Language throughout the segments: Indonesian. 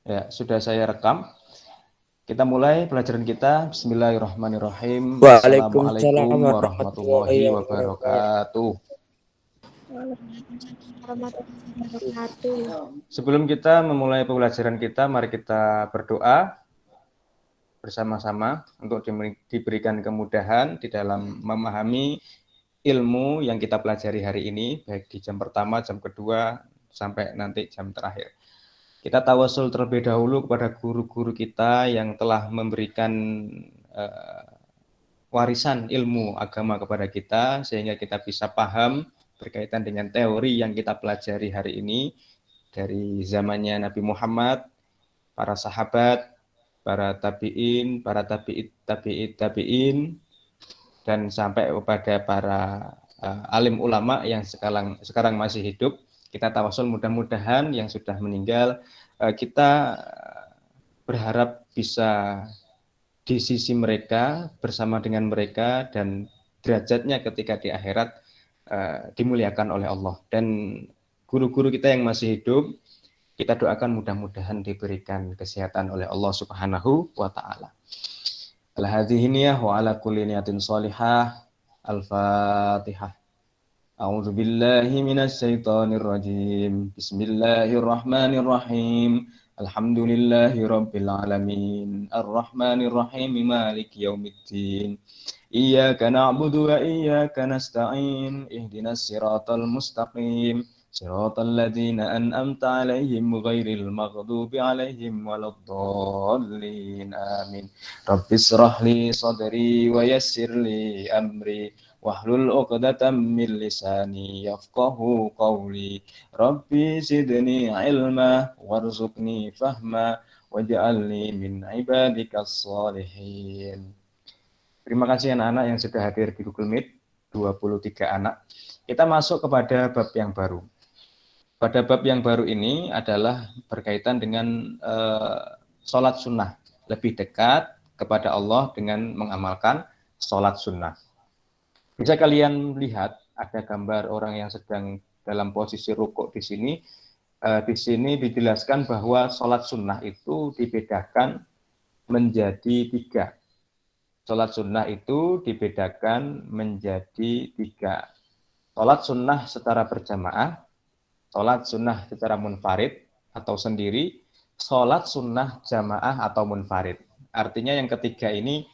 Ya, sudah saya rekam. Kita mulai pelajaran kita. Bismillahirrahmanirrahim. Waalaikumsalam Assalamualaikum warahmatullahi warahmatullahi wabarakatuh. wabarakatuh. Warahmatullahi wabarakatuh. Sebelum kita memulai pembelajaran kita, mari kita berdoa bersama-sama untuk diberikan kemudahan di dalam memahami ilmu yang kita pelajari hari ini, baik di jam pertama, jam kedua, sampai nanti jam terakhir. Kita tawasul terlebih dahulu kepada guru-guru kita yang telah memberikan warisan ilmu agama kepada kita, sehingga kita bisa paham berkaitan dengan teori yang kita pelajari hari ini, dari zamannya Nabi Muhammad, para sahabat, para tabi'in, para tabi'in, dan sampai kepada para alim ulama yang sekarang masih hidup. Kita tawasul mudah-mudahan yang sudah meninggal, kita berharap bisa di sisi mereka, bersama dengan mereka, dan derajatnya ketika di akhirat dimuliakan oleh Allah. Dan guru-guru kita yang masih hidup, kita doakan mudah-mudahan diberikan kesehatan oleh Allah Subhanahu wa Ta'ala. Ala hadhihi niyah wa ala kulli niyatin shalihah. Al-Fatihah. A'udzu billahi minasy syaithanir rajim. Bismillahirrahmanirrahim. Alhamdulillahi rabbil alamin. Ar-Rahmanir Rahim. Maliki yaumiddin. Iyyaka na'budu wa iyyaka nasta'in. Ihdinas siratal mustaqim. Siratal ladzina an'amta 'alaihim ghairil maghdubi 'alaihim waladdallin. Amin. Rabbis shrah li sadri wa yassir li amri. Wahlul 'uqdatam min lisani yafqahu qawli. Rabbi zidni ilma warzuqni fahma waj'alni min ibadikas sholihin. Terima kasih anak-anak yang sudah hadir di Google Meet, 23 anak. Kita masuk kepada bab yang baru. Pada bab yang baru ini adalah berkaitan dengan sholat sunnah. Lebih dekat kepada Allah dengan mengamalkan sholat sunnah. Bisa kalian lihat ada gambar orang yang sedang dalam posisi rukuk di sini. Di sini dijelaskan bahwa sholat sunnah itu dibedakan menjadi 3. Sholat sunnah itu dibedakan menjadi 3. Sholat sunnah secara berjamaah, sholat sunnah secara munfarid atau sendiri, sholat sunnah jamaah atau munfarid. Artinya yang ketiga ini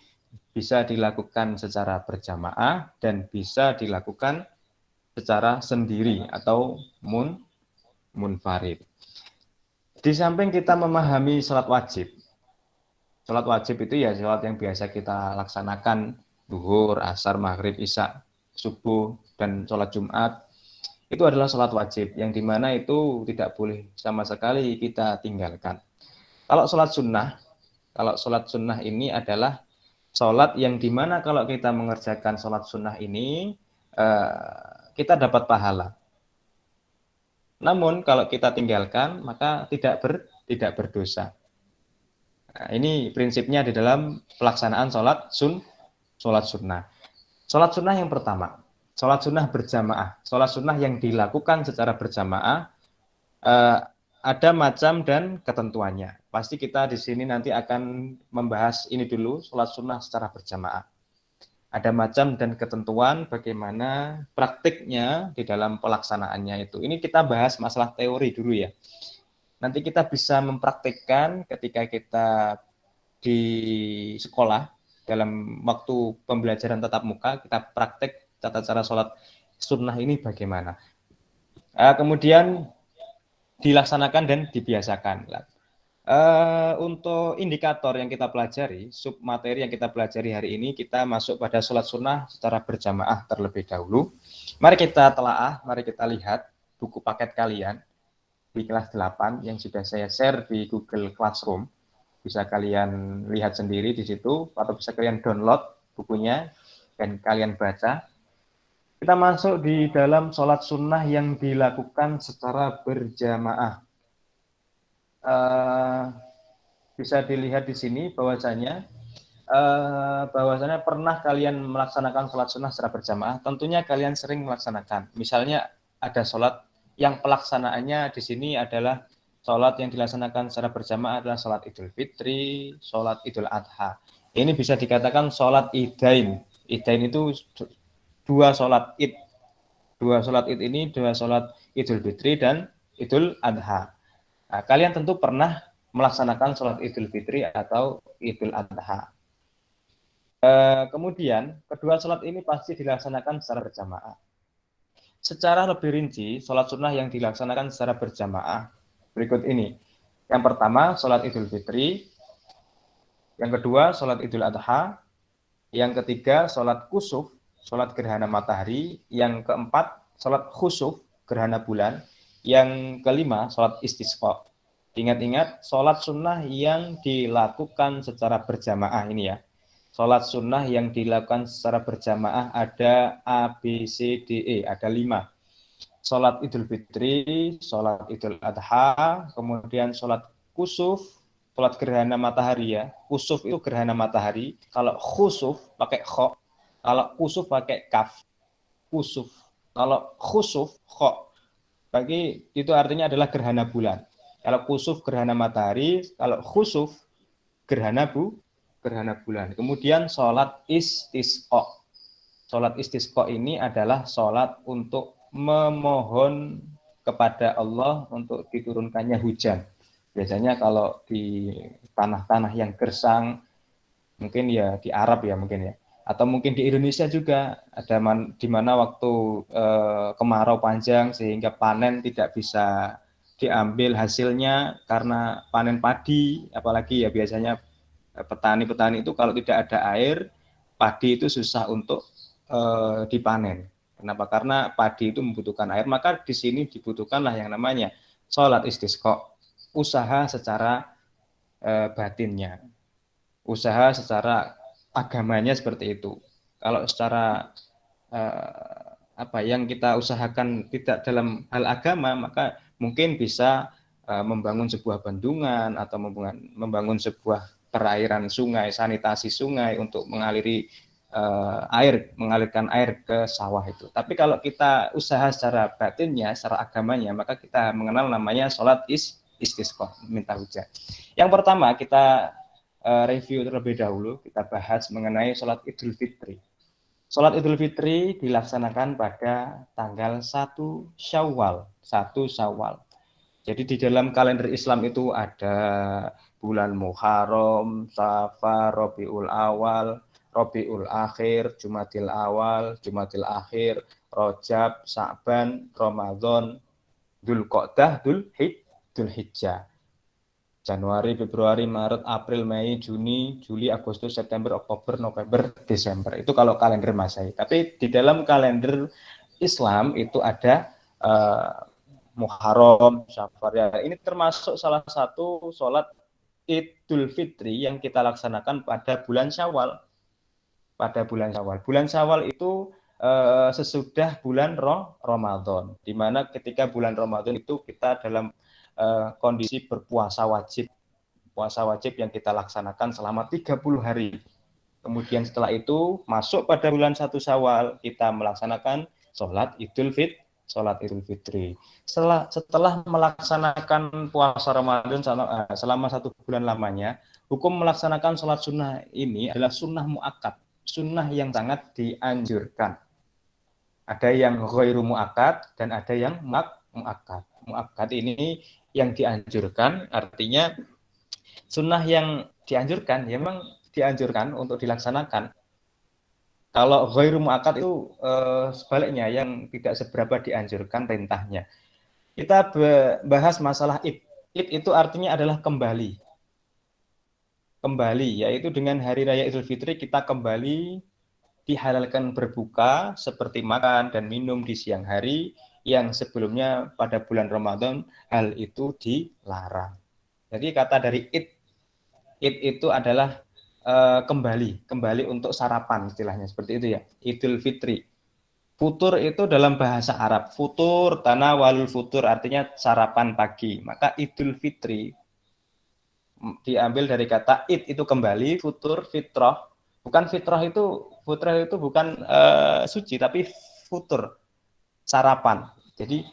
bisa dilakukan secara berjamaah dan bisa dilakukan secara sendiri atau munfarid. Di samping kita memahami sholat wajib. Sholat wajib itu ya sholat yang biasa kita laksanakan, zuhur, asar, maghrib, isya, subuh, dan sholat Jumat. Itu adalah sholat wajib, yang dimana itu tidak boleh sama sekali kita tinggalkan. Kalau sholat sunnah ini adalah sholat yang dimana kalau kita mengerjakan sholat sunnah ini, kita dapat pahala. Namun kalau kita tinggalkan, maka tidak berdosa. Nah, ini prinsipnya di dalam pelaksanaan sholat sunnah. Sholat sunnah yang pertama, sholat sunnah berjamaah. Sholat sunnah yang dilakukan secara berjamaah, ada macam dan ketentuannya. Pasti kita di sini nanti akan membahas ini dulu, sholat sunnah secara berjamaah. Ada macam dan ketentuan bagaimana praktiknya di dalam pelaksanaannya itu. Ini kita bahas masalah teori dulu ya. Nanti kita bisa mempraktikkan ketika kita di sekolah, dalam waktu pembelajaran tatap muka, kita praktek tata cara sholat sunnah ini bagaimana. Kemudian dilaksanakan dan dibiasakan. Untuk indikator yang kita pelajari, submateri yang kita pelajari hari ini, kita masuk pada sholat sunnah secara berjamaah terlebih dahulu. Mari kita telaah, mari kita lihat buku paket kalian di kelas 8 yang sudah saya share di Google Classroom. Bisa kalian lihat sendiri di situ, atau bisa kalian download bukunya dan kalian baca. Kita masuk di dalam sholat sunnah yang dilakukan secara berjamaah. Bisa dilihat di sini bahwasanya pernah kalian melaksanakan sholat sunnah secara berjamaah. Tentunya kalian sering melaksanakan. Misalnya ada sholat yang pelaksanaannya di sini adalah sholat yang dilaksanakan secara berjamaah adalah sholat Idul Fitri, sholat Idul Adha. Ini bisa dikatakan sholat Idain. Idain itu dua sholat Id. Dua sholat Id ini dua sholat Idul Fitri dan Idul Adha. Nah, kalian tentu pernah melaksanakan sholat Idul Fitri atau Idul Adha. Kemudian, kedua sholat ini pasti dilaksanakan secara berjamaah. Secara lebih rinci, sholat sunnah yang dilaksanakan secara berjamaah berikut ini. Yang pertama, sholat Idul Fitri. Yang kedua, sholat Idul Adha. Yang ketiga, sholat kusuf, sholat gerhana matahari. Yang keempat, sholat khusuf, gerhana bulan. Yang kelima, sholat istisqa. Ingat-ingat, sholat sunnah yang dilakukan secara berjamaah ini ya. Sholat sunnah yang dilakukan secara berjamaah ada A, B, C, D, E, ada 5. Sholat Idul Fitri, sholat Idul Adha, kemudian sholat kusuf, sholat gerhana matahari ya. Kusuf itu gerhana matahari, kalau khusuf pakai kho, kalau kusuf pakai kaf. Kusuf, kalau khusuf kho. Bagi itu artinya adalah gerhana bulan. Kalau kusuf gerhana matahari, kalau khusuf gerhana bulan. Kemudian sholat istisqa. Sholat istisqa ini adalah sholat untuk memohon kepada Allah untuk diturunkannya hujan. Biasanya kalau di tanah-tanah yang gersang, mungkin ya di Arab ya mungkin ya, atau mungkin di Indonesia juga ada di mana waktu kemarau panjang sehingga panen tidak bisa diambil hasilnya karena panen padi, apalagi ya biasanya petani-petani itu kalau tidak ada air, padi itu susah untuk dipanen. Kenapa? Karena padi itu membutuhkan air, maka di sini dibutuhkanlah yang namanya sholat istisqa, usaha secara batinnya, usaha secara agamanya seperti itu. Kalau secara apa yang kita usahakan tidak dalam hal agama, maka mungkin bisa membangun sebuah bendungan atau membangun sebuah perairan sungai, sanitasi sungai untuk mengaliri mengalirkan air ke sawah itu. Tapi kalau kita usaha secara batinnya, secara agamanya, maka kita mengenal namanya sholat istisqa, minta hujan. Yang pertama kita review terlebih dahulu, kita bahas mengenai sholat Idul Fitri. Sholat Idul Fitri dilaksanakan pada tanggal 1 Syawal. Jadi di dalam kalender Islam itu ada bulan Muharram, Safar, Rabiul Awal, Rabiul Akhir, Jumadil Awal, Jumadil Akhir, Rajab, Sa'ban, Ramadan, Dzulqa'dah, Dzulhijjah. Januari, Februari, Maret, April, Mei, Juni, Juli, Agustus, September, Oktober, November, Desember. Itu kalau kalender Masehi. Tapi di dalam kalender Islam itu ada Muharram, Safar. Ya, ini termasuk salah satu sholat Idul Fitri yang kita laksanakan pada bulan Syawal. Bulan Syawal itu sesudah bulan Ramadan, di mana ketika bulan Ramadan itu kita dalam kondisi berpuasa wajib. Puasa wajib yang kita laksanakan selama 30 hari. Kemudian setelah itu masuk pada bulan 1 Syawal, kita melaksanakan sholat Idul Fitri. Setelah melaksanakan puasa Ramadan selama 1 bulan lamanya, hukum melaksanakan sholat sunnah ini adalah sunnah mu'akkad, sunnah yang sangat dianjurkan. Ada yang ghairu mu'akkad dan ada yang mu'akkad. Mu'akkad ini yang dianjurkan, artinya sunnah yang dianjurkan, ya memang dianjurkan untuk dilaksanakan. Kalau ghairu mu'akkad itu sebaliknya, yang tidak seberapa dianjurkan perintahnya. Kita bahas masalah Id. Id itu artinya adalah kembali. Kembali, yaitu dengan hari raya Idul Fitri kita kembali dihalalkan berbuka seperti makan dan minum di siang hari, yang sebelumnya pada bulan Ramadan hal itu dilarang. Jadi kata dari Id itu adalah kembali untuk sarapan, istilahnya seperti itu ya. Idul Fitri. Futur itu dalam bahasa Arab, futur, tanawalul futur, artinya sarapan pagi. Maka Idul Fitri diambil dari kata id itu kembali, futur, fitrah. Bukan fitrah itu bukan suci, tapi futur, sarapan. Jadi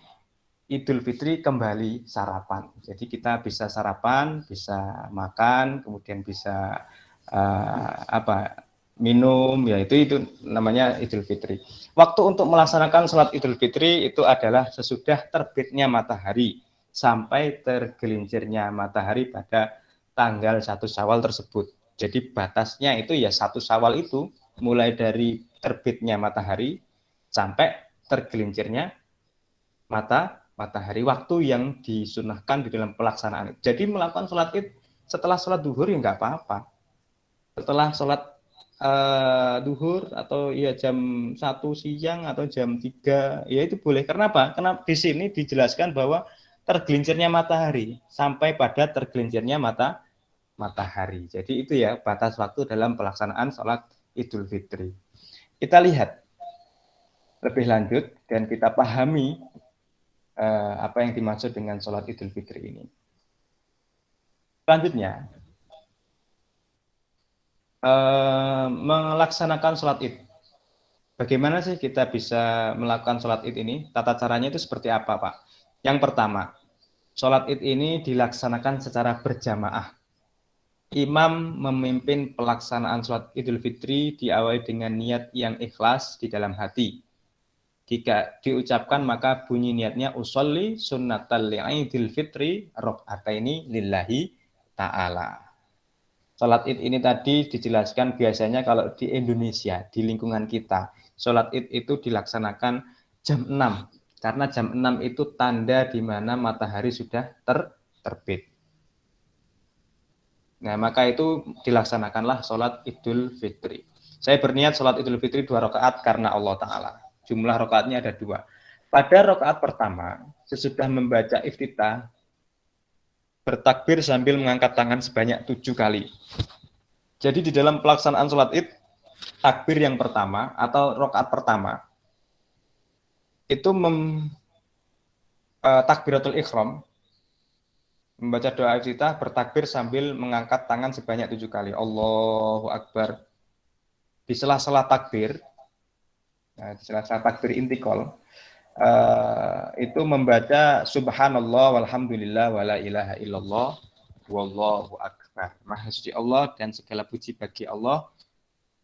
Idul Fitri kembali sarapan. Jadi kita bisa sarapan, bisa makan, kemudian bisa minum, ya itu namanya Idul Fitri. Waktu untuk melaksanakan sholat Idul Fitri itu adalah sesudah terbitnya matahari sampai tergelincirnya matahari pada tanggal 1 Syawal tersebut. Jadi batasnya itu ya 1 Syawal itu mulai dari terbitnya matahari sampai tergelincirnya matahari, waktu yang disunahkan di dalam pelaksanaan. Jadi melakukan sholat id setelah sholat duhur ya nggak apa-apa. Setelah sholat duhur atau ya jam 1 siang atau jam 3 ya itu boleh. Karena apa? Karena di sini dijelaskan bahwa tergelincirnya matahari sampai pada tergelincirnya matahari. Jadi itu ya batas waktu dalam pelaksanaan sholat Idul Fitri. Kita lihat lebih lanjut dan kita pahami apa yang dimaksud dengan sholat Idul Fitri ini. Selanjutnya, melaksanakan sholat id. Bagaimana sih kita bisa melakukan sholat id ini? Tata caranya itu seperti apa, Pak? Yang pertama, sholat id ini dilaksanakan secara berjamaah. Imam memimpin pelaksanaan sholat Idul Fitri diawali dengan niat yang ikhlas di dalam hati. Jika diucapkan maka bunyi niatnya usolli sunnatal Idul Fitri rok'ataini lillahi ta'ala. Sholat id ini tadi dijelaskan biasanya kalau di Indonesia, di lingkungan kita, sholat id itu dilaksanakan jam 6. Karena jam 6 itu tanda di mana matahari sudah terbit. Nah, maka itu dilaksanakanlah sholat Idul Fitri. Saya berniat sholat Idul Fitri 2 rakaat karena Allah Ta'ala. Jumlah rakaatnya ada 2. Pada rakaat pertama, sesudah membaca iftitah, bertakbir sambil mengangkat tangan sebanyak 7 kali. Jadi di dalam pelaksanaan sholat id, takbir yang pertama atau rakaat pertama, itu takbiratul ikhram, membaca doa iftitah, bertakbir sambil mengangkat tangan sebanyak 7 kali. Allahu Akbar. Di sela-sela takbir, di sela-sela takbir intikal, itu membaca subhanallah walhamdulillah wala ilaha illallah wallahu akbar. Maha suci Allah dan segala puji bagi Allah,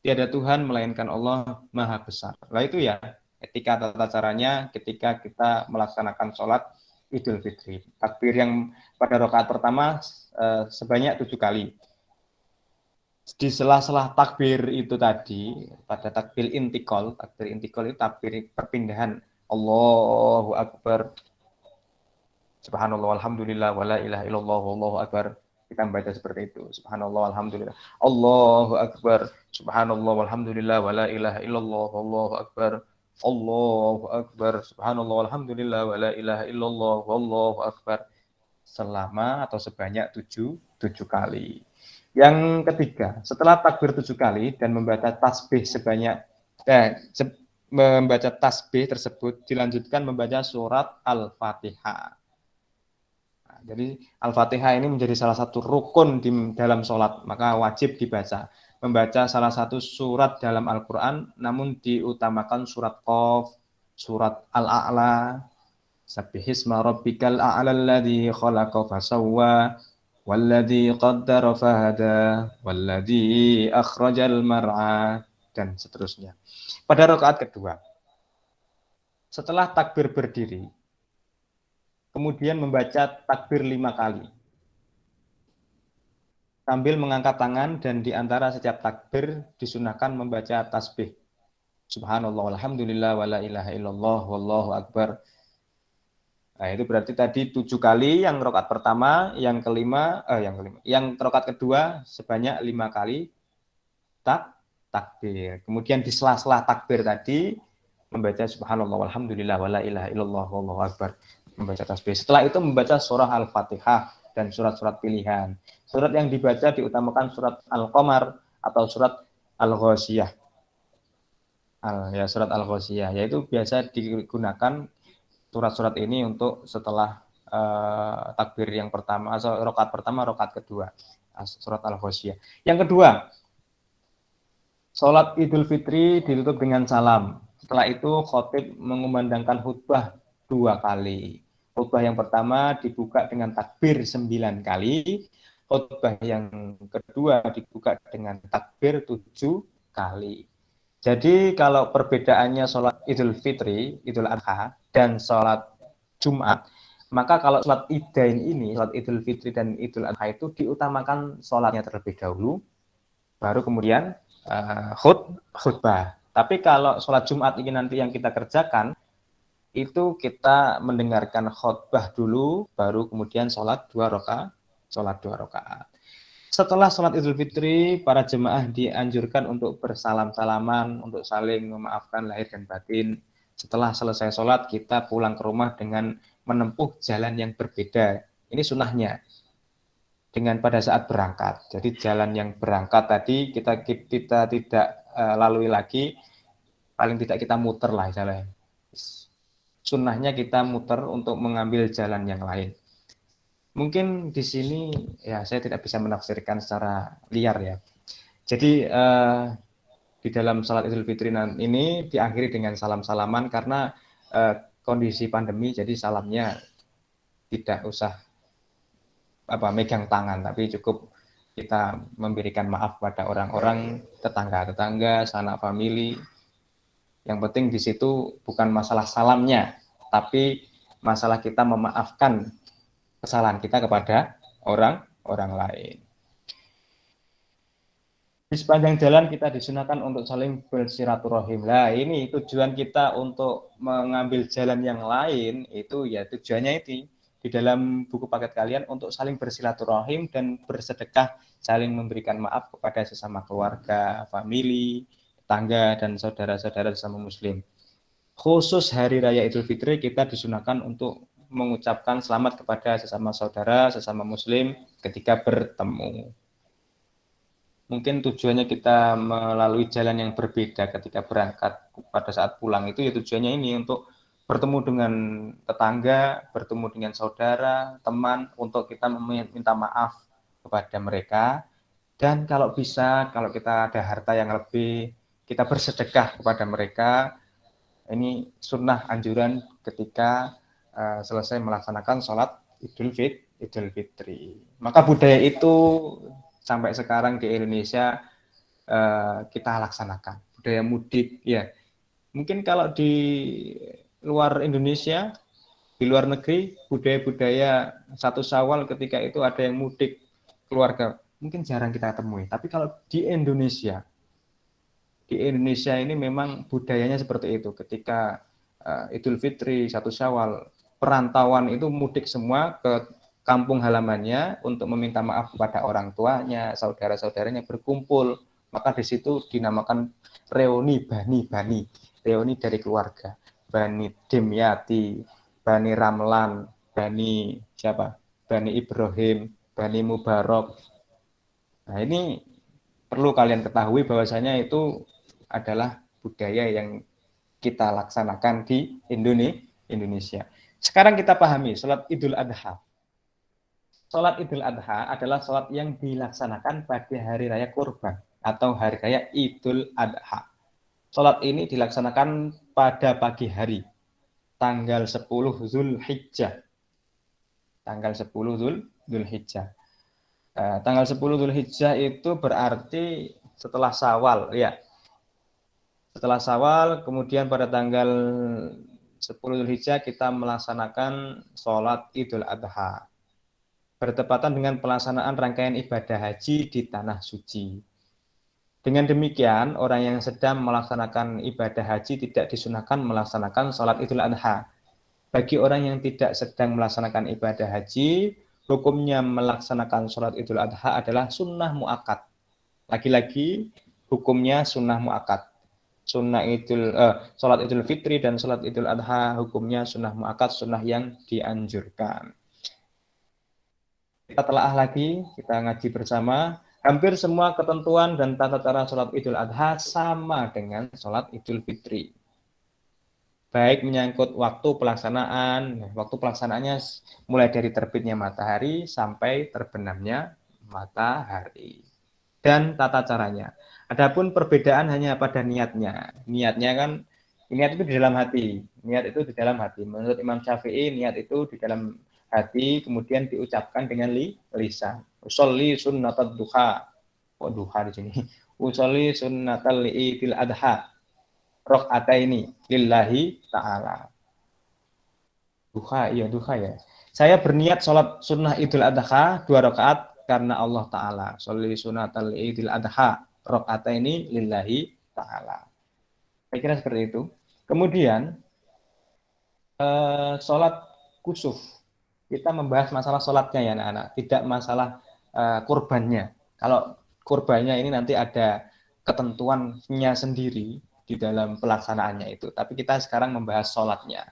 tiada Tuhan melainkan Allah maha besar. Nah itu ya etika tata caranya ketika kita melaksanakan sholat Idul Fitri. Takbir yang pada rakaat pertama sebanyak 7 kali. Di sela-sela takbir itu tadi, pada takbir intikal itu takbir perpindahan. Allahu Akbar, subhanallah, alhamdulillah, wala ilaha illallah, wallahu akbar. Kita membaca seperti itu. Subhanallah, alhamdulillah, Allahu Akbar, subhanallah, alhamdulillah, wala ilaha illallah, wallahu akbar. Allahu Akbar, subhanallah, alhamdulillah, wala ilaha illallah, wallahu akbar. Selama atau sebanyak 7 kali. Yang ketiga, setelah takbir 7 kali dan membaca tasbih sebanyak membaca tasbih tersebut dilanjutkan membaca surat Al-Fatihah. Nah, jadi Al-Fatihah ini menjadi salah satu rukun di dalam sholat, maka wajib dibaca. Membaca salah satu surat dalam Al-Quran, namun diutamakan surat Qaf, surat Al-A'la, Sabbihisma rabbikal a'la alladzi khalaqa fasawwa, walladzi qaddara fahada, walladzi akhrajal mar'a, dan seterusnya. Pada rakaat kedua, setelah takbir berdiri, kemudian membaca takbir 5 kali. Sambil mengangkat tangan dan di antara setiap takbir disunahkan membaca tasbih. Subhanallah, alhamdulillah, wala ilaha illallah, wallahu akbar. Nah, itu berarti tadi 7 kali yang rakaat pertama, yang rakaat kedua sebanyak 5 kali takbir. Kemudian di sela-sela takbir tadi membaca subhanallah walhamdulillah wala ilaha illallah wallahu akbar, membaca tasbih. Setelah itu membaca surah Al-Fatihah dan surat-surat pilihan. Surat yang dibaca diutamakan surat Al-Qamar atau surat Al-Ghasyiyah. Surat Al-Ghasyiyah, yaitu biasa digunakan surat-surat ini untuk setelah takbir yang pertama, atau rakaat pertama, rakaat kedua, surat Al-Ghasyiyah. Yang kedua, sholat Idul Fitri ditutup dengan salam. Setelah itu khatib mengumandangkan khutbah 2 kali. Khutbah yang pertama dibuka dengan takbir 9 kali, khutbah yang kedua dibuka dengan takbir 7 kali. Jadi kalau perbedaannya sholat Idul Fitri, Idul Adha, dan sholat Jumat, maka kalau sholat Idain ini, sholat Idul Fitri dan Idul Adha itu diutamakan sholatnya terlebih dahulu, baru kemudian khutbah. Tapi kalau sholat Jumat ini nanti yang kita kerjakan, itu kita mendengarkan khutbah dulu, baru kemudian sholat 2 rakaat. Setelah sholat Idul Fitri, para jemaah dianjurkan untuk bersalam-salaman, untuk saling memaafkan lahir dan batin. Setelah selesai sholat, kita pulang ke rumah dengan menempuh jalan yang berbeda. Ini sunnahnya dengan pada saat berangkat. Jadi jalan yang berangkat tadi kita tidak lalui lagi, paling tidak kita muter lah jalan. Sunnahnya kita muter untuk mengambil jalan yang lain. Mungkin di sini ya saya tidak bisa menafsirkan secara liar ya. Jadi di dalam salat Idul Fitri ini diakhiri dengan salam-salaman karena kondisi pandemi, jadi salamnya tidak usah megang tangan, tapi cukup kita memberikan maaf pada orang-orang tetangga, sanak famili. Yang penting di situ bukan masalah salamnya, tapi masalah kita memaafkan kesalahan kita kepada orang lain. Di sepanjang jalan kita disunahkan untuk saling bersilaturahim. Nah, ini tujuan kita untuk mengambil jalan yang lain itu ya tujuannya itu di dalam buku paket kalian untuk saling bersilaturahim dan bersedekah, saling memberikan maaf kepada sesama keluarga, famili, tetangga dan saudara-saudara sesama muslim. Khusus hari raya Idul Fitri kita disunahkan untuk mengucapkan selamat kepada sesama saudara, sesama muslim ketika bertemu. Mungkin tujuannya kita melalui jalan yang berbeda ketika berangkat, pada saat pulang itu ya tujuannya ini untuk bertemu dengan tetangga, bertemu dengan saudara, teman, untuk kita meminta maaf kepada mereka. Dan kalau bisa, kalau kita ada harta yang lebih, kita bersedekah kepada mereka. Ini sunnah anjuran ketika selesai melaksanakan sholat Idul Fitri. Maka budaya itu sampai sekarang di Indonesia kita laksanakan. Budaya mudik ya. Mungkin kalau di luar Indonesia, di luar negeri, budaya-budaya 1 Syawal ketika itu ada yang mudik keluarga, mungkin jarang kita temui. Tapi kalau di Indonesia ini memang budayanya seperti itu. Ketika Idul Fitri, 1 Syawal, perantauan itu mudik semua ke kampung halamannya untuk meminta maaf kepada orang tuanya, saudara-saudaranya berkumpul. Maka di situ dinamakan reuni bani, reuni dari keluarga. Bani Dimyati, Bani Ramlan, Bani Ibrahim, Bani Mubarak. Nah, ini perlu kalian ketahui bahwasanya itu adalah budaya yang kita laksanakan di Indonesia. Sekarang kita pahami sholat Idul Adha. Sholat Idul Adha adalah sholat yang dilaksanakan pada hari raya kurban atau hari raya Idul Adha. Sholat ini dilaksanakan pada pagi hari, tanggal 10 Zulhijjah. Tanggal 10 Zulhijjah. Tanggal 10 Zulhijjah itu berarti setelah Syawal ya. Setelah Syawal, kemudian pada tanggal 10 Zulhijjah kita melaksanakan sholat Idul Adha. Bertepatan dengan pelaksanaan rangkaian ibadah haji di Tanah Suci. Dengan demikian, orang yang sedang melaksanakan ibadah haji tidak disunahkan melaksanakan sholat Idul Adha. Bagi orang yang tidak sedang melaksanakan ibadah haji, hukumnya melaksanakan sholat Idul Adha adalah sunnah mu'akkad. Lagi-lagi, hukumnya sunnah mu'akkad. Sholat Idul Fitri dan sholat Idul Adha hukumnya sunnah mu'akkad, sunnah yang dianjurkan. Kita telaah lagi, kita ngaji bersama. Hampir semua ketentuan dan tata cara sholat Idul Adha sama dengan sholat Idul Fitri. Baik menyangkut waktu pelaksanaan, waktu pelaksanaannya mulai dari terbitnya matahari sampai terbenamnya matahari. Dan tata caranya. Adapun perbedaan hanya pada niatnya. Niatnya kan Niat itu di dalam hati. Niat itu di dalam hati. Menurut Imam Syafi'i, niat itu di dalam hati, kemudian diucapkan dengan lisan. Usolli sunnatat duha. Kok duha di sini? Usolli sunnatal idil adha. Rok'ataini lillahi ta'ala. Duha, iya duha ya. Saya berniat sholat sunnah idul adha 2 rakaat karena Allah Ta'ala. Sholli sunnatal idil adha rakaataini lillahi ta'ala. Saya kira seperti itu. Kemudian sholat kusuf. Kita membahas masalah sholatnya ya anak-anak, tidak masalah kurbannya. Kalau kurbannya ini nanti ada ketentuannya sendiri di dalam pelaksanaannya itu. Tapi kita sekarang membahas sholatnya.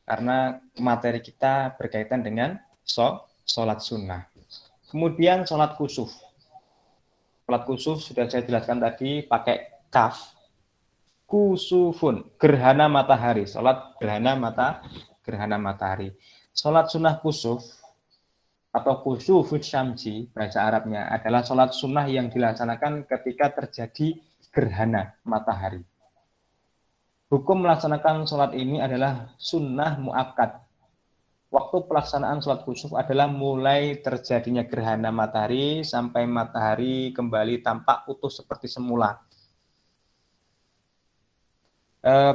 Karena materi kita berkaitan dengan sholat sunnah. Kemudian sholat kusuf. Sholat kusuf sudah saya jelaskan tadi pakai kaf. Kusufun, gerhana matahari. Sholat gerhana matahari. Sholat sunnah kusuf atau kusufut syamsi, bahasa Arabnya, adalah sholat sunnah yang dilaksanakan ketika terjadi gerhana matahari. Hukum melaksanakan sholat ini adalah sunnah muakkad. Waktu pelaksanaan sholat kusuf adalah mulai terjadinya gerhana matahari sampai matahari kembali tampak utuh seperti semula.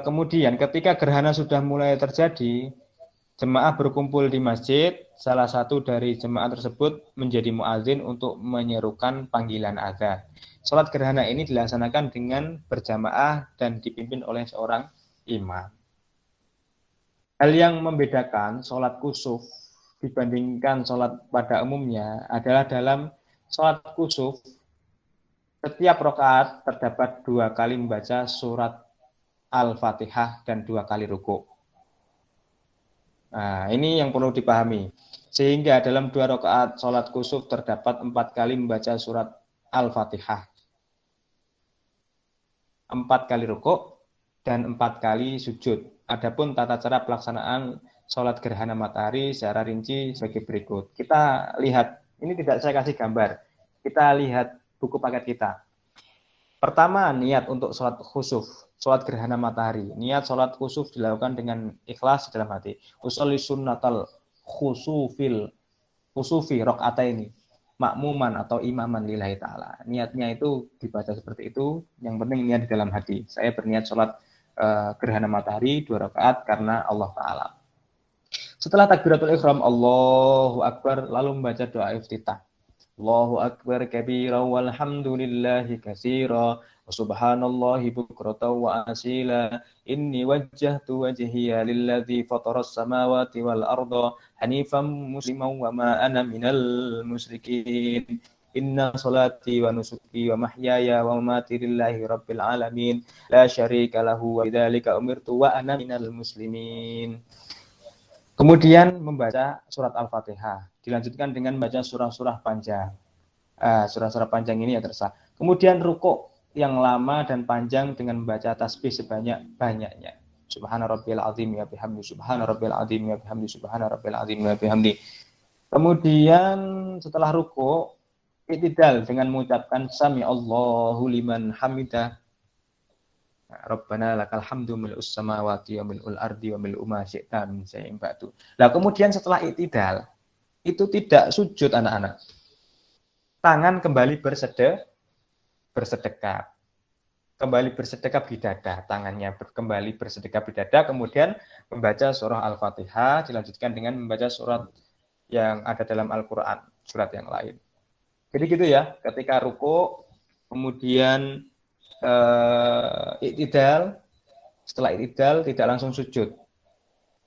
Kemudian ketika gerhana sudah mulai terjadi, jemaah berkumpul di masjid. Salah satu dari jemaah tersebut menjadi muazin untuk menyerukan panggilan azan. Sholat gerhana ini dilaksanakan dengan berjamaah dan dipimpin oleh seorang imam. Hal yang membedakan sholat kusuf dibandingkan sholat pada umumnya adalah dalam sholat kusuf, setiap rakaat terdapat 2 kali membaca surat Al-Fatihah dan 2 kali ruku'. Nah, ini yang perlu dipahami. Sehingga dalam 2 rakaat sholat kusuf terdapat 4 kali membaca surat Al-Fatihah, 4 kali ruku' dan 4 kali sujud. Adapun tata cara pelaksanaan sholat gerhana matahari secara rinci sebagai berikut. Kita lihat, ini tidak saya kasih gambar. Kita lihat buku paket kita. Pertama, niat untuk sholat khusuf, sholat gerhana matahari. Niat sholat khusuf dilakukan dengan ikhlas dalam hati. Usolli sunnatal khusufi rok'ataini makmuman atau imaman lillahi ta'ala. Niatnya itu dibaca seperti itu. Yang penting niat di dalam hati. Saya berniat sholat gerhana matahari 2 rakaat karena Allah Ta'ala. Setelah takbiratul ihram, Allahu Akbar, lalu membaca doa iftitah. Allahu Akbar kabira walhamdulillahi katsira wa subhanallahi bukratan wa asila. Inni wajjahtu wajhiya lilladzi fataras samawati wal arda hanifan musliman wa ma ana minal musyrikin. Inna salati wa nusuki wa mahyaya wa mamati lillahi rabbil alamin la syarika lahu wa bidzalika umirtu wa ana minal muslimin. Kemudian membaca surat Al-Fatihah, dilanjutkan dengan membaca surah-surah panjang. Surah-surah panjang ini ya tersah. Kemudian rukuk yang lama dan panjang dengan membaca tasbih sebanyak-banyaknya. Subhana rabbil azim ya bihamdi, subhana rabbil azim ya bihamdi, subhana rabbil azim ya bihamdi. Kemudian setelah rukuk, i'tidal dengan mengucapkan sami Allahu liman hamidah. Rabbana lakal hamdu mil'us samawati wa mil'ul ardi wa mil'u ma syi'ta min syai'in ba'du. Lah kemudian setelah i'tidal itu tidak sujud anak-anak. Tangan kembali bersedekap. Kembali bersedekap di dada, tangannya kembali bersedekap di dada, kemudian membaca surah Al-Fatihah, dilanjutkan dengan membaca surat yang ada dalam Al-Qur'an, surat yang lain. Jadi gitu ya, ketika ruku, kemudian i'tidal, setelah i'tidal tidak langsung sujud,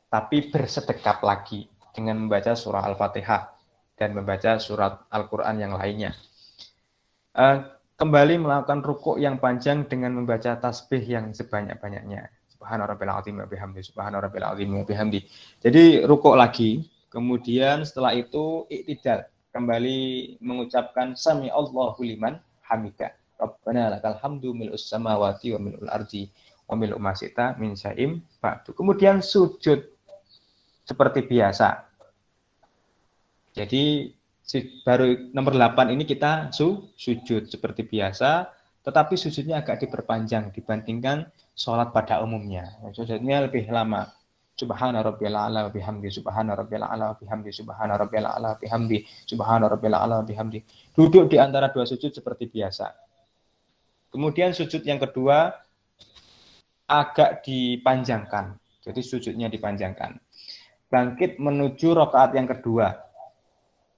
tapi bersedekap lagi dengan membaca surah Al-Fatihah dan membaca surat Al-Quran yang lainnya. Kembali melakukan ruku yang panjang dengan membaca tasbih yang sebanyak-banyaknya. Subhana rabbil azim wa bihamdi, subhana rabbil azim wa bihamdi. Jadi ruku lagi, kemudian setelah itu i'tidal, kembali mengucapkan sami Allahu liman hamidah. Rabbana lakal hamdu mil'us samawati wa mil'ul ardi wa mil'u ma syi'ta min syai'in ba'du. Kemudian sujud seperti biasa. Jadi baru nomor 8 ini kita sujud seperti biasa, tetapi sujudnya agak diperpanjang dibandingkan sholat pada umumnya. Sujudnya lebih lama. Subhana rabbiyal a'la wa bihamdi, subhana rabbiyal a'la wa bihamdi, subhana rabbiyal a'la wa bihamdi, subhana rabbiyal a'la wa bihamdi. Duduk di antara dua sujud seperti biasa. Kemudian sujud yang kedua agak dipanjangkan. Jadi sujudnya dipanjangkan. Bangkit menuju rakaat yang kedua.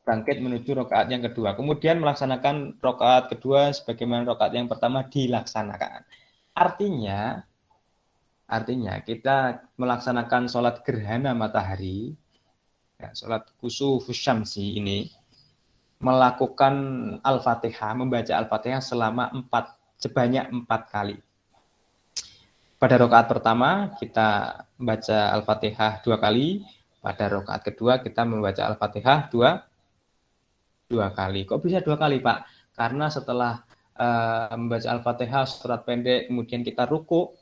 Bangkit menuju rakaat yang kedua. Kemudian melaksanakan rakaat kedua sebagaimana rakaat yang pertama dilaksanakan. Artinya kita melaksanakan sholat gerhana matahari, ya, sholat kusufus syamsi ini, melakukan Al-Fatihah, membaca Al-Fatihah sebanyak 4 kali. Pada rakaat pertama kita membaca Al-Fatihah 2 kali, pada rakaat kedua kita membaca Al-Fatihah dua kali. Kok bisa 2 kali, Pak? Karena setelah membaca Al-Fatihah surat pendek, kemudian kita ruku,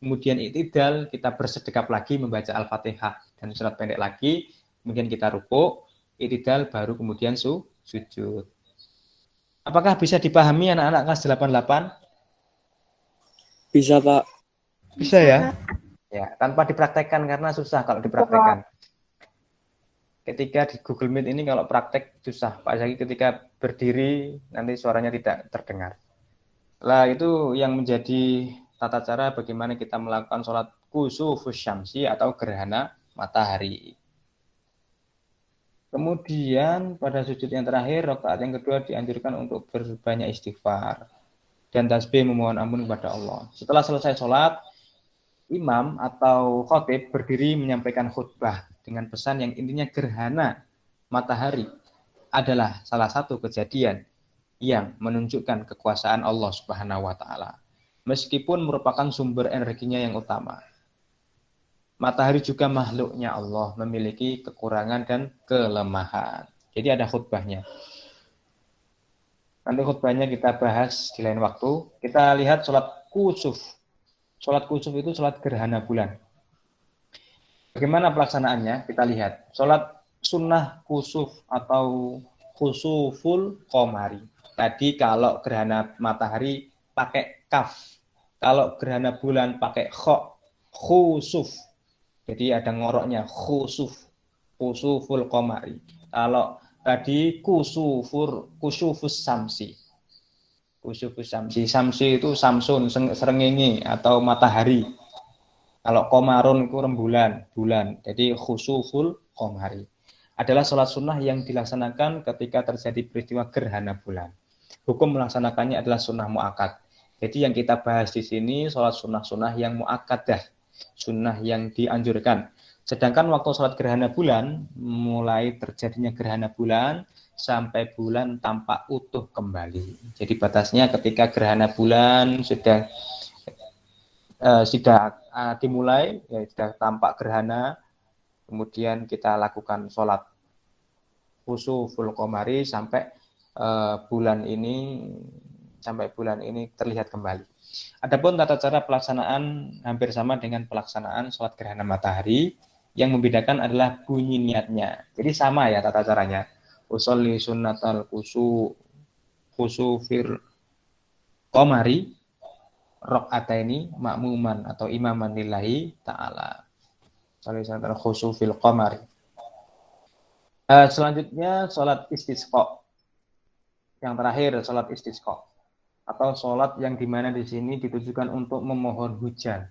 kemudian i'tidal, kita bersedekap lagi membaca Al-Fatihah dan surat pendek lagi, kemudian kita ruku, i'tidal, baru kemudian sujud. Apakah bisa dipahami anak-anak kelas 88? Bisa, Pak. Bisa ya? Ya, tanpa dipraktekkan karena susah kalau dipraktekkan. Ketika di Google Meet ini kalau praktek susah. Pak Zaki ketika berdiri nanti suaranya tidak terdengar. Lah itu yang menjadi tata cara bagaimana kita melakukan sholat kusufus syamsi atau gerhana matahari. Kemudian pada sujud yang terakhir, rakaat yang kedua dianjurkan untuk berbanyak istighfar dan tasbih memohon ampun kepada Allah. Setelah selesai sholat, imam atau khatib berdiri menyampaikan khutbah dengan pesan yang intinya gerhana matahari adalah salah satu kejadian yang menunjukkan kekuasaan Allah Subhanahu wa taala. Meskipun merupakan sumber energinya yang utama. Matahari juga makhluknya Allah, memiliki kekurangan dan kelemahan. Jadi ada khutbahnya. Nanti khutbahnya kita bahas di lain waktu. Kita lihat sholat kusuf. Sholat kusuf itu sholat gerhana bulan. Bagaimana pelaksanaannya? Kita lihat. Sholat sunnah kusuf atau khusuful qamari. Tadi kalau gerhana matahari pakai kaf. Kalau gerhana bulan pakai kho, khusuf. Jadi ada ngoroknya, khusuf, khusuful qamari. Kalau tadi kusufus samsi. Kusufus samsi. Samsi itu samsun, srengenge atau matahari. Kalau qamarun itu rembulan, bulan. Jadi khusuful qamari. Adalah sholat sunnah yang dilaksanakan ketika terjadi peristiwa gerhana bulan. Hukum melaksanakannya adalah sunnah mu'akkad. Jadi yang kita bahas di sini sholat sunnah-sunnah yang mu'akkadah, sunnah yang dianjurkan. Sedangkan waktu sholat gerhana bulan, mulai terjadinya gerhana bulan sampai bulan tampak utuh kembali. Jadi batasnya ketika gerhana bulan sudah dimulai, ya, sudah tampak gerhana, kemudian kita lakukan sholat khusuful qamari sampai bulan ini terlihat kembali. Adapun tata cara pelaksanaan hampir sama dengan pelaksanaan sholat gerhana matahari. Yang membedakan adalah bunyi niatnya. Jadi sama ya tata caranya. Usolli sunnatal khusufir qamari raq'ataini ma'muman atau imaman lillahi ta'ala. Usolli sunnatal khusufil qamari. Selanjutnya sholat istisqa. Yang terakhir sholat istisqa. Atau sholat yang dimana di sini ditujukan untuk memohon hujan.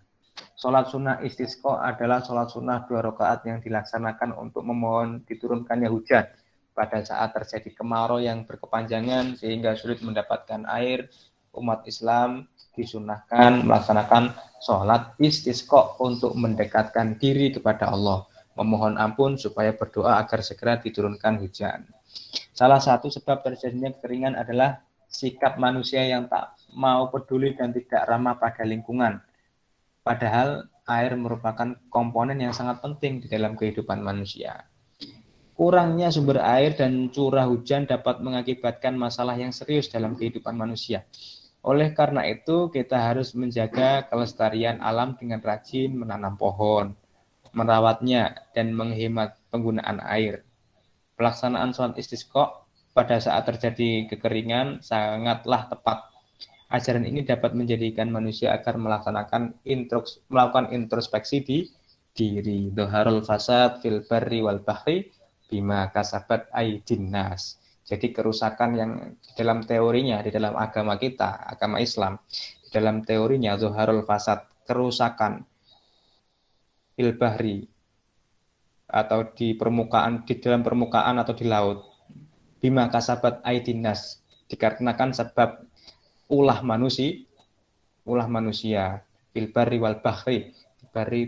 Sholat sunnah istisqa adalah sholat sunnah 2 rakaat yang dilaksanakan untuk memohon diturunkannya hujan pada saat terjadi kemarau yang berkepanjangan sehingga sulit mendapatkan air. Umat Islam disunnahkan melaksanakan sholat istisqa untuk mendekatkan diri kepada Allah, memohon ampun supaya berdoa agar segera diturunkan hujan. Salah satu sebab terjadinya kekeringan adalah sikap manusia yang tak mau peduli dan tidak ramah pada lingkungan. Padahal air merupakan komponen yang sangat penting di dalam kehidupan manusia. Kurangnya sumber air dan curah hujan dapat mengakibatkan masalah yang serius dalam kehidupan manusia. Oleh karena itu, kita harus menjaga kelestarian alam dengan rajin menanam pohon, merawatnya, dan menghemat penggunaan air. Pelaksanaan sholat istisqa pada saat terjadi kekeringan sangatlah tepat. Ajaran ini dapat menjadikan manusia agar melakukan introspeksi di diri. Dhaharul fasad fil barri wal bahri bima kasabat aydin nas. Jadi kerusakan yang di dalam teorinya, di dalam agama kita, agama Islam, di dalam teorinya dhaharul fasad, kerusakan fil bahri atau di permukaan, di dalam permukaan atau di laut. Bima kasabat aydin nas, dikarenakan sebab ulah manusia fil barri wal bahri. Bahri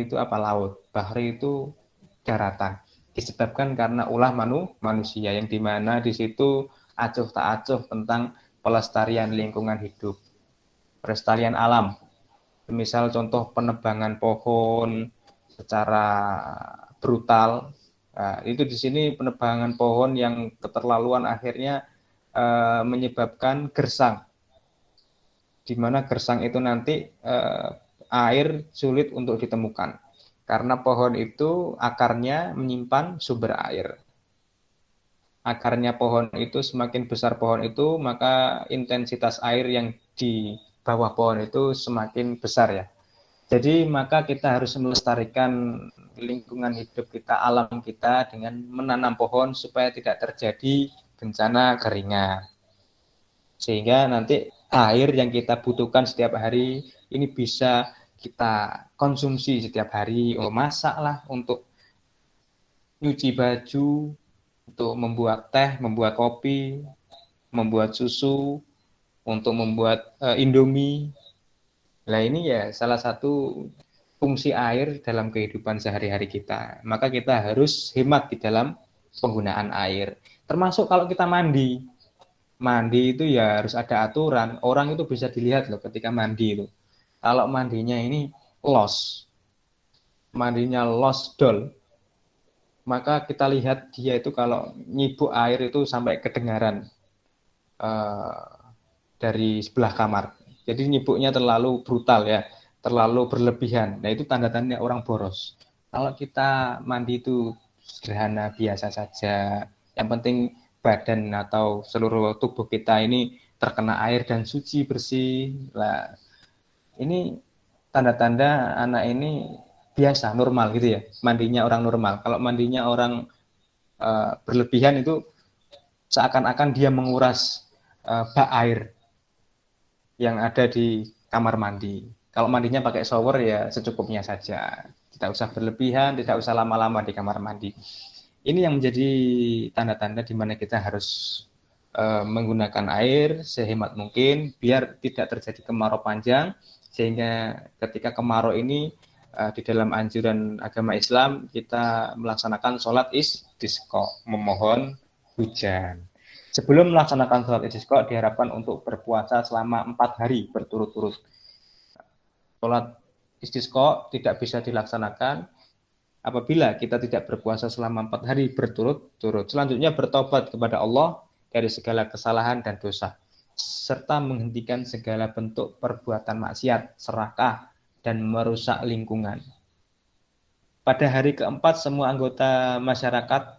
itu apa? Laut. Bahri itu daratan. Disebabkan karena ulah manusia yang dimana di situ acuh tak acuh tentang pelestarian lingkungan hidup, pelestarian alam. Misal contoh penebangan pohon secara brutal. Nah, itu di sini penebangan pohon yang keterlaluan akhirnya menyebabkan gersang, di mana gersang itu nanti air sulit untuk ditemukan karena pohon itu akarnya menyimpan sumber air. Akarnya pohon itu semakin besar pohon itu, maka intensitas air yang di bawah pohon itu semakin besar ya. Jadi maka kita harus melestarikan lingkungan hidup kita, alam kita dengan menanam pohon supaya tidak terjadi bencana keringan. Sehingga nanti air yang kita butuhkan setiap hari ini bisa kita konsumsi setiap hari. Masak lah, untuk nyuci baju, untuk membuat teh, membuat kopi, membuat susu, untuk membuat indomie. Nah ini ya salah satu fungsi air dalam kehidupan sehari-hari kita. Maka kita harus hemat di dalam penggunaan air. Termasuk kalau kita mandi itu ya harus ada aturan. Orang itu bisa dilihat loh ketika mandi itu. Kalau mandinya ini mandinya los dol, maka kita lihat dia itu kalau nyibuk air itu sampai kedengaran dari sebelah kamar. Jadi nyibuknya terlalu brutal ya, terlalu berlebihan. Nah itu tanda-tanda orang boros. Kalau kita mandi itu sederhana, biasa saja. Yang penting badan atau seluruh tubuh kita ini terkena air dan suci, bersih. Nah, ini tanda-tanda anak ini biasa, normal gitu ya. Mandinya orang normal. Kalau mandinya orang berlebihan itu seakan-akan dia menguras bak air yang ada di kamar mandi. Kalau mandinya pakai shower ya secukupnya saja. Tidak usah berlebihan, tidak usah lama-lama di kamar mandi. Ini yang menjadi tanda-tanda di mana kita harus menggunakan air sehemat mungkin biar tidak terjadi kemarau panjang, sehingga ketika kemarau ini di dalam anjuran agama Islam kita melaksanakan sholat istisqa, memohon hujan. Sebelum melaksanakan sholat istisqa diharapkan untuk berpuasa selama 4 hari berturut-turut. Sholat istisqa tidak bisa dilaksanakan apabila kita tidak berpuasa selama 4 hari berturut-turut. Selanjutnya bertobat kepada Allah dari segala kesalahan dan dosa, serta menghentikan segala bentuk perbuatan maksiat, serakah, dan merusak lingkungan. Pada hari keempat, semua anggota masyarakat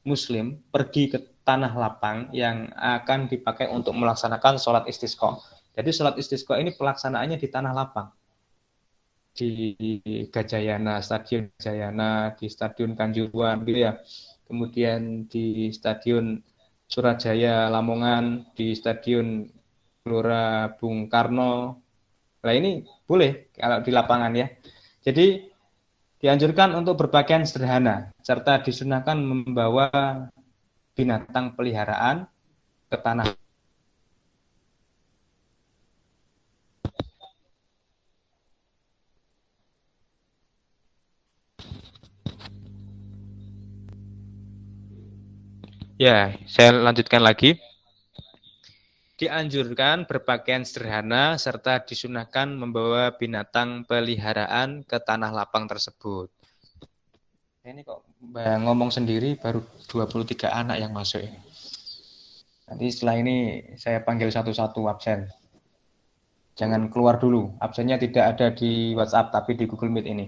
Muslim pergi ke tanah lapang yang akan dipakai untuk melaksanakan sholat istisqa. Jadi sholat istisqa ini pelaksanaannya di tanah lapang. Di Gajayana, Stadion Gajayana, di Stadion Kanjuruhan gitu ya. Kemudian di Stadion Surajaya Lamongan, di Stadion Gelora Bung Karno. Nah ini boleh kalau di lapangan ya. Jadi dianjurkan untuk berpakaian sederhana serta disunahkan membawa binatang peliharaan ke tanah. Ya, saya lanjutkan lagi. Dianjurkan berpakaian sederhana serta disunahkan membawa binatang peliharaan ke tanah lapang tersebut. Ini kok ngomong sendiri baru 23 anak yang masuk ini. Nanti setelah ini saya panggil satu-satu absen. Jangan keluar dulu. Absennya tidak ada di WhatsApp tapi di Google Meet ini.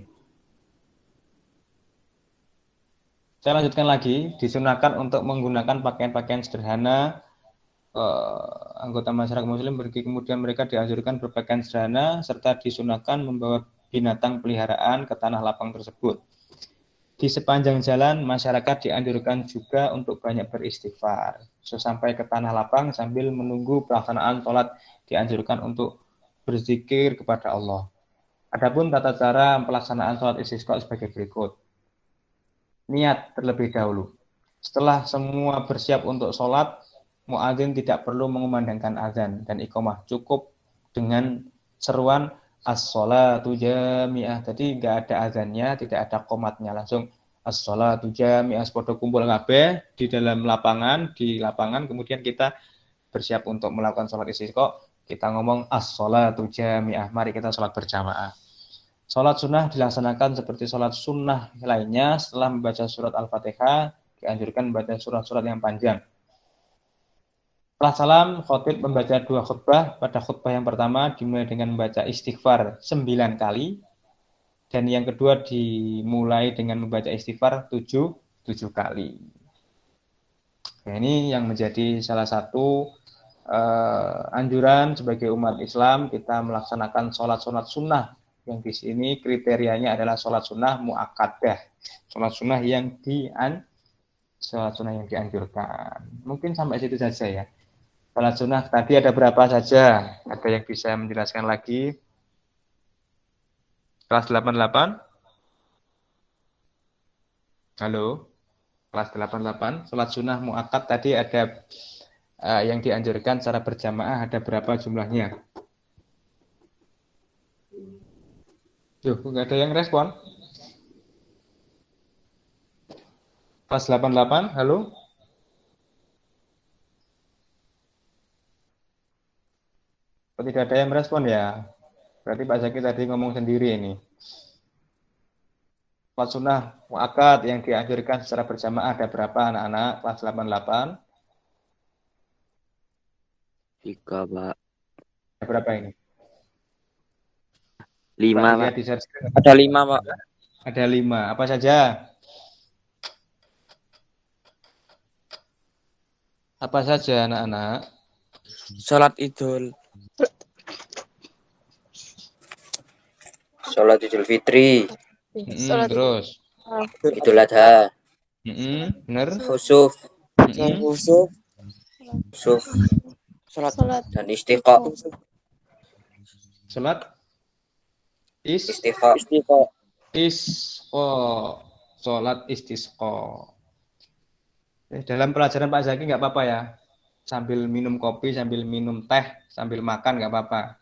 Saya lanjutkan lagi, disunahkan untuk menggunakan pakaian-pakaian sederhana anggota masyarakat muslim pergi, kemudian mereka dianjurkan berpakaian sederhana serta disunahkan membawa binatang peliharaan ke tanah lapang tersebut. Di sepanjang jalan, masyarakat dianjurkan juga untuk banyak beristighfar. Sesampai ke tanah lapang sambil menunggu pelaksanaan sholat, dianjurkan untuk berzikir kepada Allah. Adapun tata cara pelaksanaan sholat istisqa sebagai berikut. Niat terlebih dahulu. Setelah semua bersiap untuk sholat, muadzin tidak perlu mengumandangkan azan dan iqamah. Cukup dengan seruan as-sholatu jami'ah. Jadi nggak ada azannya, tidak ada qomatnya. Langsung as-sholatu jami'ah. Sepodo kumpul kabeh di dalam lapangan, kemudian kita bersiap untuk melakukan sholat istisqa. Kita ngomong as-sholatu jami'ah. Mari kita sholat berjamaah. Sholat sunnah dilaksanakan seperti sholat sunnah lainnya. Setelah membaca surat Al-Fatihah, dianjurkan membaca surat-surat yang panjang. Setelah salam, khotib membaca 2 khutbah. Pada khutbah yang pertama dimulai dengan membaca istighfar 9 kali. Dan yang kedua dimulai dengan membaca istighfar 7 kali. Nah, ini yang menjadi salah satu anjuran sebagai umat Islam, kita melaksanakan sholat sunnah. Yang di sini kriterianya adalah sholat sunnah mu'akkadah, sholat sunnah yang dianjurkan. Mungkin sampai situ saja ya. Sholat sunnah tadi ada berapa saja? Ada yang bisa menjelaskan lagi? Kelas 88? Halo? Kelas 88, sholat sunnah mu'akkad tadi ada yang dianjurkan secara berjamaah, ada berapa jumlahnya? Tuh, nggak ada yang respon. Kelas 88, halo? Kok tidak ada yang respon ya? Berarti Pak Zaki tadi ngomong sendiri ini. Sholat sunnah mu'akkad yang dianjurkan secara berjamaah ada berapa anak-anak? Kelas 88. 3, Pak. Ada berapa ini? 5, Pak. Ada 5, Pak. Ada 5. Apa saja? Apa saja anak-anak? Sholat Idul. Sholat Idul Fitri. Terus? Idul Adha. Benar? Khusuf. Khusuf. Sholat dan istiqa. Sholat Istiqa. Sholat istisqa. Dalam pelajaran Pak Zaki nggak apa-apa ya, sambil minum kopi, sambil minum teh, sambil makan nggak apa-apa,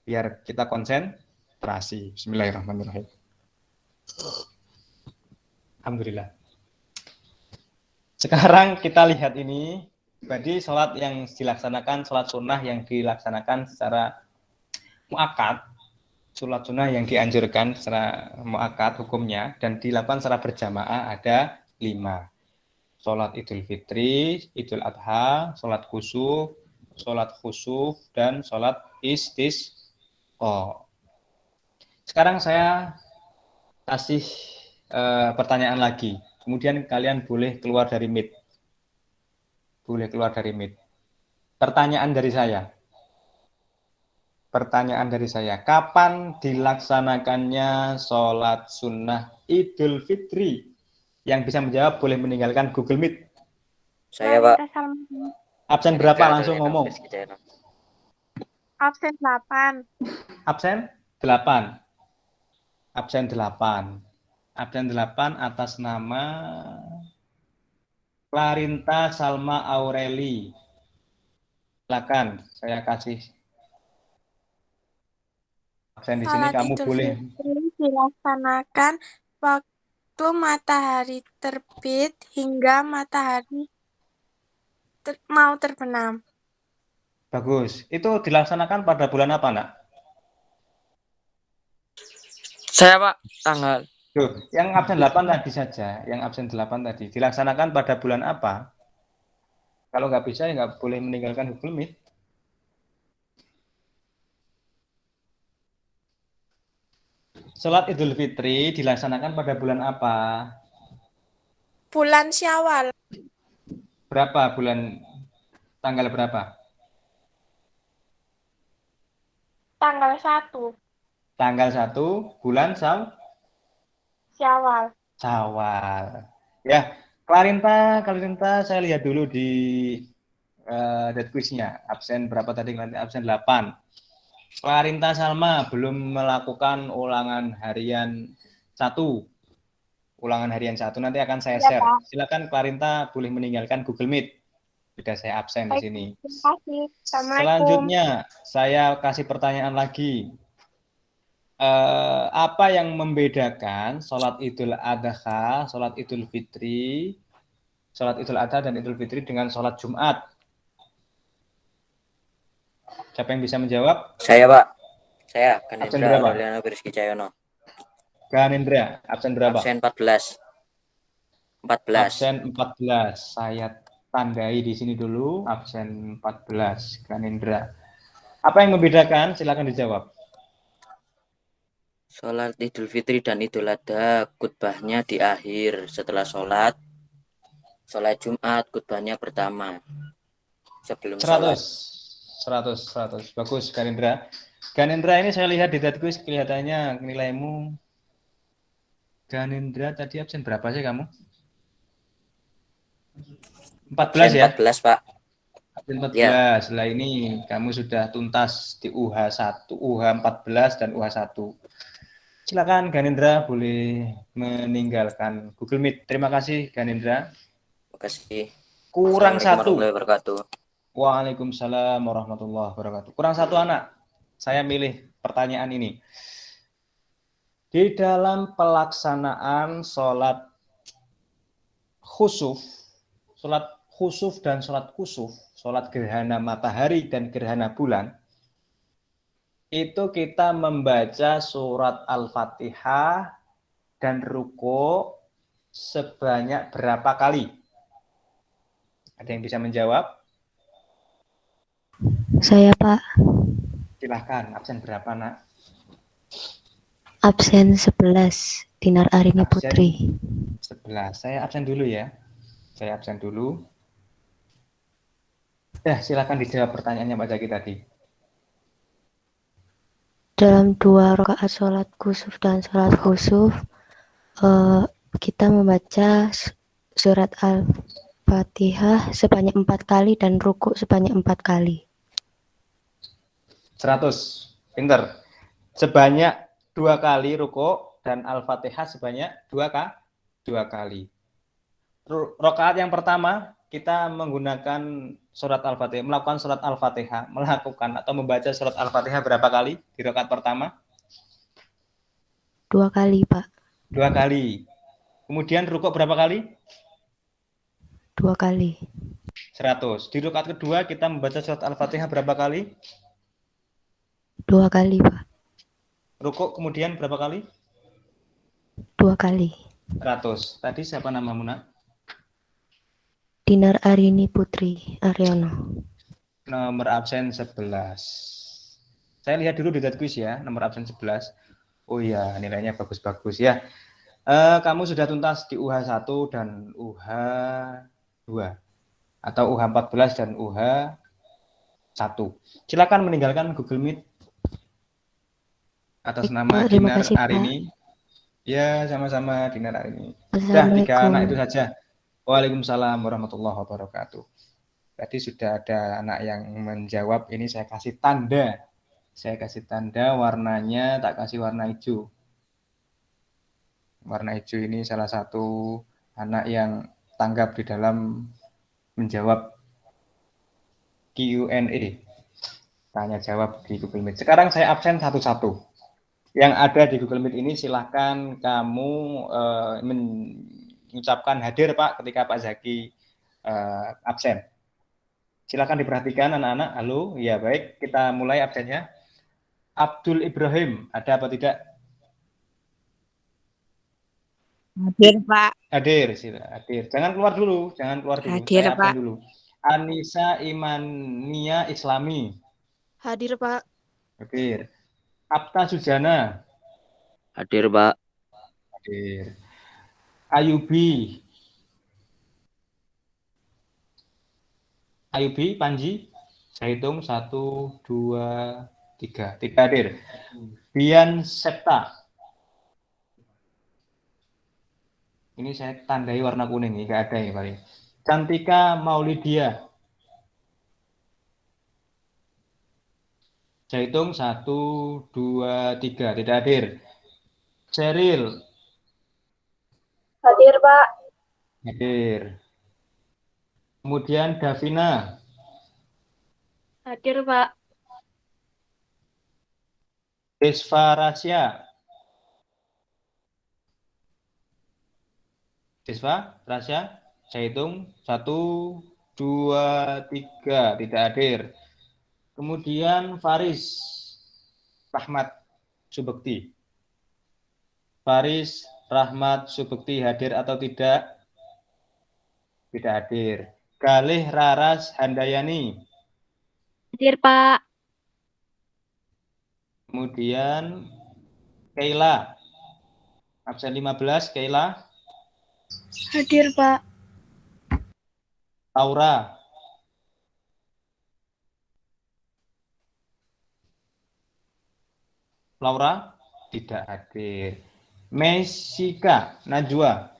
biar kita konsentrasi. Bismillahirrahmanirrahim. Alhamdulillah. Sekarang kita lihat ini, berarti sholat yang dilaksanakan, sholat sunnah yang dilaksanakan secara mu'akkad, sholat sunnah yang dianjurkan secara mu'akkad hukumnya dan dilakukan secara berjamaah ada 5. Sholat Idul Fitri, Idul Adha, sholat khusuf, dan sholat istisqa. Sekarang saya kasih pertanyaan lagi. Kemudian kalian boleh keluar dari Meet. Pertanyaan dari saya. Kapan dilaksanakannya sholat sunnah Idul Fitri? Yang bisa menjawab boleh meninggalkan Google Meet. Saya, Pak. Absen berapa? Langsung ngomong. Absen 8. Absen 8. Absen 8 atas nama Clarinta Salma Aureli. Silakan, saya kasih absen di sini. Kamu boleh. Dilaksanakan waktu matahari terbit hingga matahari mau terbenam. Bagus. Itu dilaksanakan pada bulan apa, Nak? Saya, Pak, tanggal. Tuh, yang absen 8 tadi saja. Yang absen 8 tadi. Dilaksanakan pada bulan apa? Kalau nggak bisa, ya nggak boleh meninggalkan Google Meet. Sholat Idul Fitri dilaksanakan pada bulan apa? Bulan Syawal. Berapa bulan Tanggal berapa? Tanggal 1 Tanggal 1 bulan Syawal. Syawal. Ya, Klarinta, saya lihat dulu di dead quiznya. Absen berapa tadi? Absen 8. Klarinta Salma belum melakukan ulangan harian 1. Ulangan harian 1 nanti akan saya Ya, share. Pak. Silakan Klarinta boleh meninggalkan Google Meet. Sudah saya absen di Baik, sini. terima kasih. Assalamualaikum. Selanjutnya, saya kasih pertanyaan lagi. Apa yang membedakan sholat Idul Adha, sholat Idul Fitri, sholat Idul Adha dan Idul Fitri dengan sholat Jumat? Siapa yang bisa menjawab? Saya, Pak. Saya, Absen Ganendra berapa? Aureliano Beriski Cahyono. Ganendra, absen berapa? Absen 14. 14. Absen 14. Saya tandai di sini dulu, absen 14. Ganendra. Apa yang membedakan? Silakan dijawab. Sholat Idul Fitri dan Idul Adha, khutbahnya di akhir. Setelah sholat Jumat, khutbahnya pertama. Sebelum 100. sholat. 100. Bagus, Ganendra. Ganendra ini saya lihat di dead quiz kelihatannya nilaimu. Ganendra tadi absen berapa sih kamu? 14 ya? 14, Pak. Absen 14. Setelah ini kamu sudah tuntas di UH1, UH14 dan UH1. Silakan Ganendra boleh meninggalkan Google Meet. Terima kasih Ganendra. Terima kasih. Kurang Assalamualaikum 1. warahmatullahi wabarakatuh. Waalaikumsalam warahmatullahi wabarakatuh. Kurang 1 anak. Saya milih pertanyaan ini. Di dalam pelaksanaan sholat khusuf dan sholat kusuf, sholat gerhana matahari dan gerhana bulan, itu kita membaca surat Al-Fatihah dan ruku sebanyak berapa kali? Ada yang bisa menjawab? Saya, Pak. Silahkan, absen berapa, nak? Absen 11, Dinar Arini Putri. 11. Saya absen dulu ya. Silakan dijawab pertanyaannya Pak Zaki tadi. Dalam 2 rakaat sholat kusuf dan sholat khusuf, kita membaca surat Al-Fatihah sebanyak 4 kali dan ruku sebanyak 4 kali. 100. Pinter. Sebanyak 2 kali ruku dan Al-Fatihah sebanyak 2 kali. Rakaat yang pertama kita menggunakan surat Al-Fatihah, melakukan surat Al-Fatihah, atau membaca surat Al-Fatihah berapa kali di rakaat pertama? 2 kali, Pak. 2 kali. Kemudian rukuk berapa kali? 2 kali. 100. Di rakaat kedua kita membaca surat Al-Fatihah berapa kali? 2 kali, Pak. Rukuk kemudian berapa kali? 2 kali. 100. Tadi siapa namamu, nak? Dinar Arini Putri Aryono. Nomor absen 11. Saya lihat dulu di dead quiz ya, nomor absen 11. Oh iya, nilainya bagus-bagus ya. Kamu sudah tuntas di UH1 dan UH2 atau UH14 dan UH1. Silakan meninggalkan Google Meet atas nama Dinar Arini. Ya, sama-sama Dinar Arini. Sudah 3 anak itu saja. Waalaikumsalam warahmatullahi wabarakatuh. Tadi sudah ada anak yang menjawab, ini saya kasih tanda. Warnanya tak kasih warna hijau. Warna hijau ini salah satu anak yang tanggap di dalam menjawab Q&A. Tanya jawab di Google Meet. Sekarang saya absen satu-satu. Yang ada di Google Meet ini silahkan kamu mengucapkan hadir Pak ketika Pak Zaki absen. Silakan diperhatikan anak-anak. Halo, ya baik, kita mulai absennya. Abdul Ibrahim, ada apa tidak? Hadir, Pak. Hadir. Jangan keluar dulu. Hadir, Saya absen Pak. dulu. Anissa Imania Islami. Hadir, Pak. Hadir. Apta Sujana. Hadir, Pak. Hadir. Ayubi, Panji. Saya hitung 1, 2, 3. Tidak hadir. Bian Septa. Ini saya tandai warna kuning, nggak ada ini paling. Cantika Maulidia. Saya hitung 1, 2, 3. Tidak hadir. Cheryl. Hadir, Pak. Hadir. Kemudian Davina. Hadir, Pak. Desva Rasya. Desva Rasya. Saya hitung 1, 2, 3. Tidak hadir. Kemudian Faris Rahmat Subekti. Faris Rahmat Subekti hadir atau tidak? Tidak hadir. Galih Raras Handayani. Hadir, Pak. Kemudian Keila. Absen 15, Keila. Hadir, Pak. Laura. Laura tidak hadir. Mesika Najwa.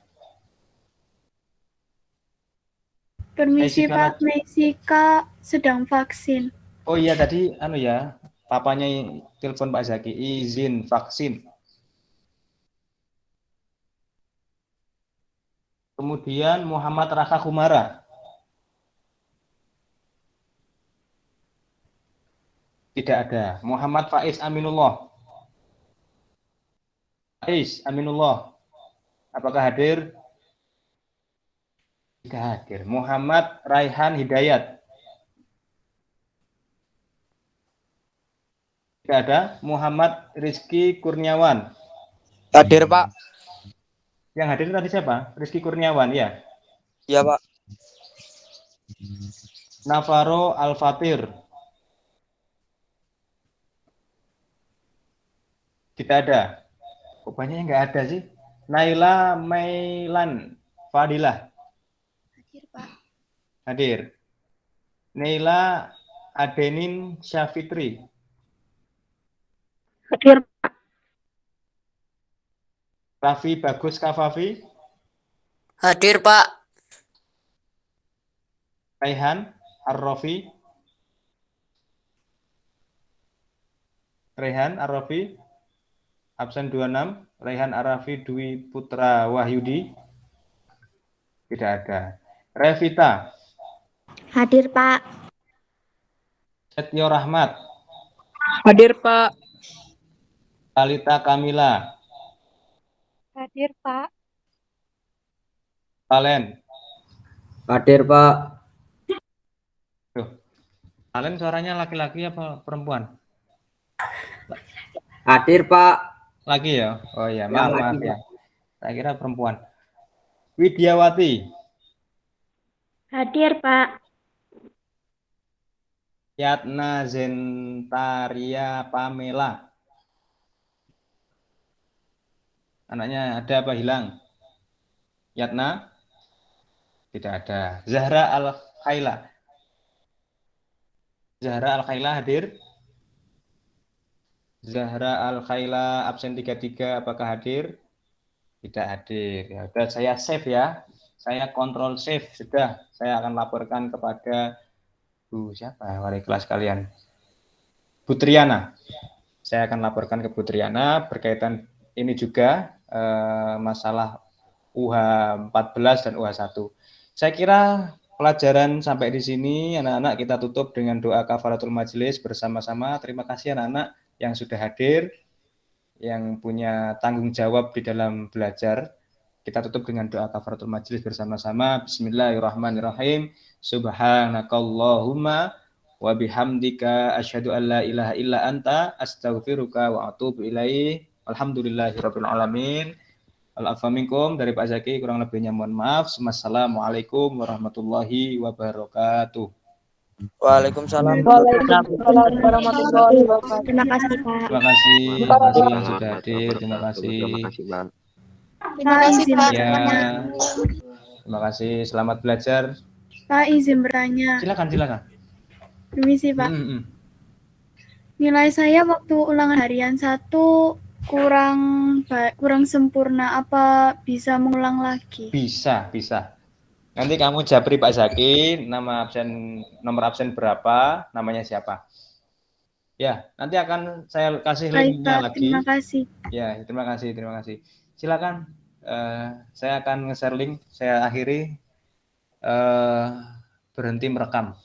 Permisi, Mesika Pak. Mesika sedang vaksin. Oh iya tadi papanya telepon Pak Zaki izin vaksin. Kemudian Muhammad Raka Kumara. Tidak ada. Muhammad Faiz Aminullah. Faiz Aminullah. Apakah hadir? Tidak hadir. Muhammad Raihan Hidayat. Tidak ada. Muhammad Rizky Kurniawan. Hadir, Pak. Yang hadir tadi siapa? Rizky Kurniawan, ya? Iya, Pak. Navarro Al-Fatir. Tidak ada. Kok banyak yang nggak ada sih? Naila Mailan Fadilah. Hadir, Pak. Hadir. Naila Adenin Syafitri. Hadir. Raffi Bagus Kafafi. Hadir, Pak. Raihan Ar-Rafi. Raihan Ar-Rafi. Absen 26. Raihan Ar-Rafi Dwi Putra Wahyudi. Tidak ada. Revita. Hadir, Pak. Setio Rahmat. Hadir, Pak. Talita Kamila. Hadir, Pak. Valen. Hadir, Pak. Tuh. Valen suaranya laki-laki apa perempuan? Hadir, Pak. Laki ya? Oh iya, Ya, maaf laki, ya. Saya kira perempuan. Widiawati. Hadir, Pak. Yatna Zentaria Pamela. Anaknya ada apa hilang? Yatna? Tidak ada. Zahra Al-Khaila. Zahra Al-Khaila hadir? Zahra Al-Khaila absen 33, apakah hadir? Tidak hadir. Ya, sudah saya save ya. Saya kontrol save sudah. Saya akan laporkan kepada siapa wali kelas kalian? Bu Triana. Saya akan laporkan ke Bu Triana berkaitan ini juga masalah UH 14 dan UH 1. Saya kira pelajaran sampai di sini anak-anak kita tutup dengan doa kafaratul majelis bersama-sama. Terima kasih anak-anak yang sudah hadir, yang punya tanggung jawab di dalam belajar. Kita tutup dengan doa kafaratul majelis bersama-sama. Bismillahirrahmanirrahim. Subhanakallahumma wa bihamdika asyhadu an la ilaha illa anta astaghfiruka wa atubu ilaih. Alhamdulillahirabbil alamin. Al-afwa minkum dari Pak Zaki, kurang lebihnya mohon maaf. Wassalamualaikum warahmatullahi wabarakatuh. Waalaikumsalam. warahmatullahi wabarakatuh. Terima kasih, Pak. Terima kasih yang sudah hadir. Terima kasih. Terima kasih, Pak. Ya. Terima kasih. Selamat belajar. Pak, izin bertanya. Silakan. Permisi, Pak. Nilai saya waktu ulangan harian 1 kurang sempurna. Apa bisa mengulang lagi? Bisa. Nanti kamu japri Pak Zaki, nomor absen berapa, namanya siapa. Ya, nanti akan saya kasih Baik, linknya Pak. lagi. Terima kasih. Ya, terima kasih. Silakan, saya akan nge-share link. Saya akhiri, berhenti merekam.